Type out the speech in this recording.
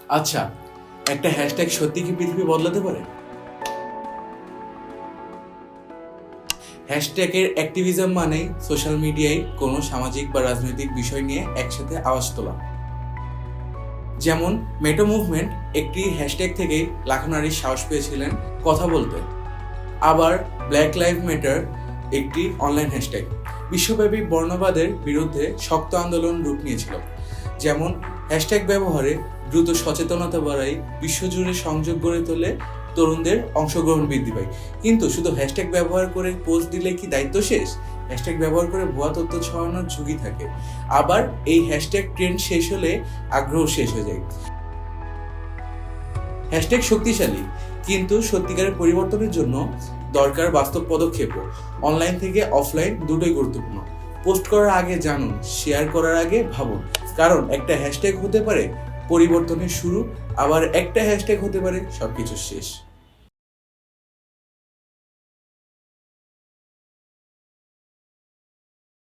আচ্ছা, একটা হ্যাশট্যাগ সত্যি কি পৃথিবী বদলাতে পারে? হ্যাশট্যাগের অ্যাক্টিভিজম মানেই সোশ্যাল মিডিয়ায় কোনো সামাজিক বা রাজনৈতিক বিষয় নিয়ে একসাথে আওয়াজ তোলা। যেমন মেটো মুভমেন্ট একটি হ্যাশট্যাগ থেকেই লাখো নারী সাহস পেয়েছিলেন কথা বলতে। আবার ব্ল্যাক লাইভ ম্যাটার একটি অনলাইন হ্যাশট্যাগ বিশ্বব্যাপী বর্ণবাদের বিরুদ্ধে শক্ত আন্দোলন রূপ নিয়েছিল। যেমন হ্যাশট্যাগ ব্যবহারে দ্রুত সচেতনতা বাড়ায়, বিশ্বজুড়ে সংযোগ গড়ে তোলে, তরুণদের অংশগ্রহণ বৃদ্ধি পায়। কিন্তু শুধু হ্যাশট্যাগ ব্যবহার করে পোস্ট দিলে কি দায়িত্ব শেষ? হ্যাশট্যাগ ব্যবহার করে ভুয়া তথ্য ছড়ানোর ঝুঁকি থাকে। আবার এই হ্যাশট্যাগ ট্রেন্ড শেষ হলে আগ্রহ শেষ হয়ে যায়। হ্যাশট্যাগ শক্তিশালী, কিন্তু সত্যিকারের পরিবর্তনের জন্য দরকার বাস্তব পদক্ষেপও। অনলাইন থেকে অফলাইন দুটোই গুরুত্বপূর্ণ। পোস্ট করার আগে জানুন, শেয়ার করার আগে ভাবুন, কারণ একটা হ্যাশট্যাগ হতে পারে পরিবর্তনের শুরু, আবার একটা হ্যাশট্যাগ হতে পারে সবকিছুর শেষ।